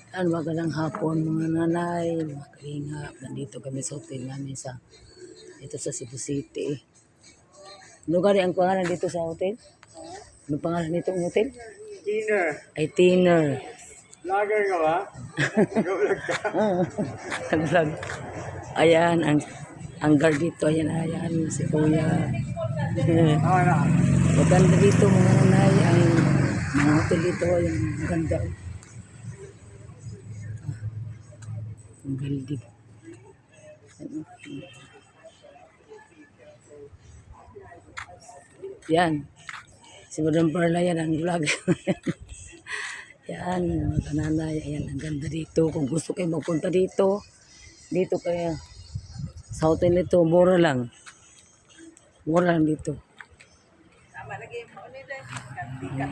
Magandang hapon mga nanay, mga kalinga. Nandito kami sa hotel namin dito sa Cebu City. Ano gani ang pangalan dito sa hotel? Ano pangalan nito ng hotel? Dinner. Ay, Tiner. Lager ka ba? Nag-vlog ka? Nag-vlog. Ayan, ang guard dito. Ayan, si Kuya. Oo na. Maganda dito mga nanay. Ang mga hotel dito, yung maganda. Ang building. Yan. Si Madam Perla yan ang vlog. Yan, mga kananay. Ayan, ang ganda dito. Kung gusto kayo magpunta dito kaya sa hotel nito, mura lang. Mura lang dito. Ito.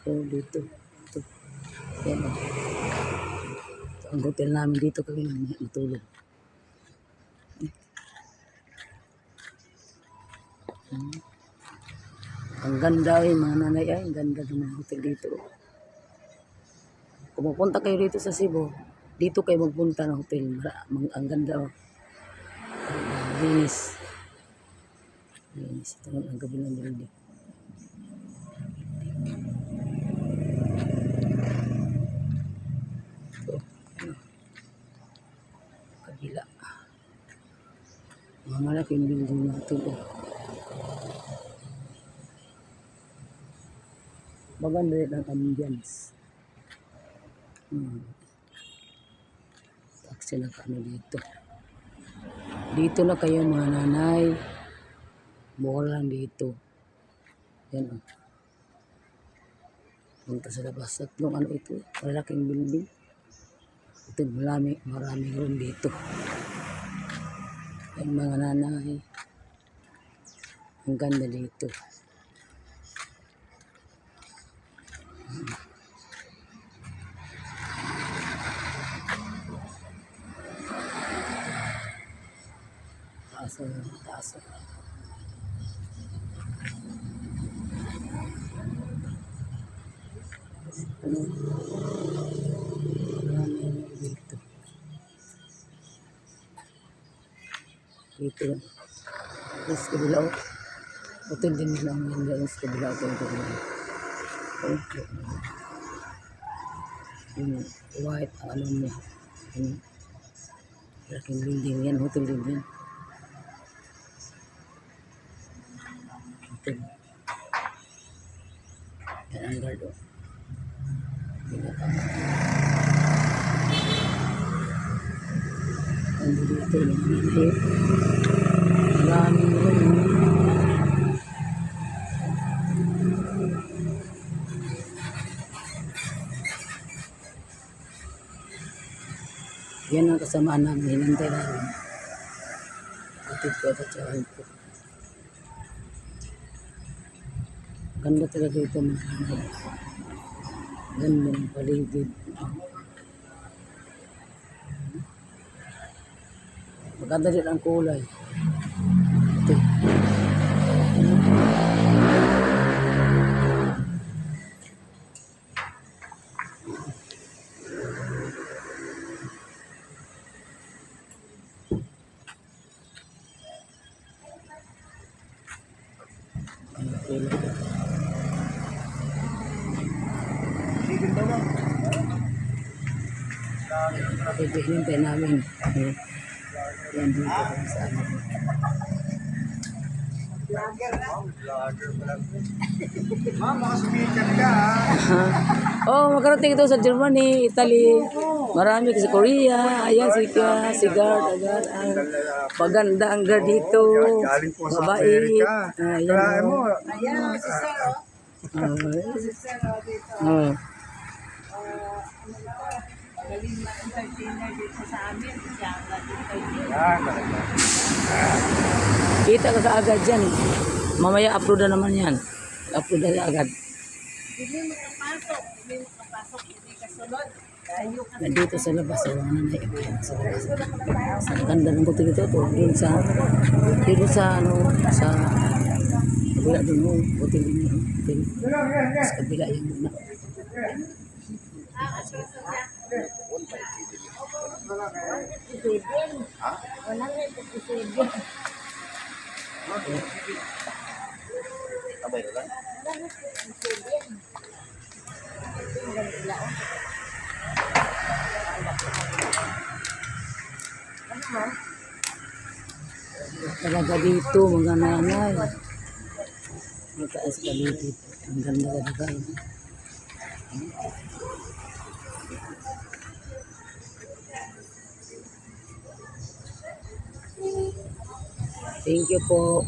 Oh, dito. Ito. Yan. Ito ang hotel namin dito kami matulog. Ang ganda mga nanay ay, ang ganda ng mga hotel dito. Kung magpunta kayo dito sa Cebu, dito kayo magpunta ng hotel. Ang ganda oh. Linis. Ito ang gabi ng building. Ito. Kabila. Mga malaking building na ito. Maganda rin ang ambience. Taxi na kami dito. Dito na kayo mga nanay. Mura lang dito. Yan o. Punta sa labas. Tatlong ano ito. Malaking building. Ito maraming room dito. Yan mga nanay. Ang ganda dito. Taas. Dito. Yes, kabila o. Hotel din lang yan dyan sa kabila o. Okay. Yung white, ang ano niya. Yung laking building yan, hotel din yan. Hotel. Yan ang guard o. Ando dito yung nanay. Maraming room. Yan ang kasamaan namin. Hinantay namin. Atid ko at atsahan ko. Ganda talaga ito mga nanay. Ganda ng paligid. Maganda din ang kulay. Ito. Ang kulay. Hinintay namin. Yan dito kung saan. Ma'am, makasumikat ka Oh, makarating ito sa Germany, Italy. Marami sa Korea. Ayan si guard. Ang paganda ang guard dito. Galing po sa Babae. Amerika. Ayan Mo. Ayan, si Sir, Si Sir, dito. Oh. Galing na entertainer dito sa amin. Siya ang entertainer. Yan, talaga. Kita ka sa agad dyan. Mamaya upload na naman yan. Upload na agad. Hindi makapasok, hindi kasunod. Tayo ka. Nandito sa labas, sa mga nanay. Sa labas. Ang ganda ng hotel dito. Dito sa kabila din mo. Hotel din mo. Sa kabila yung muna. Talaga dito, mga nanay. Mataas pa dito. Ang ganda talaga. Thank you po.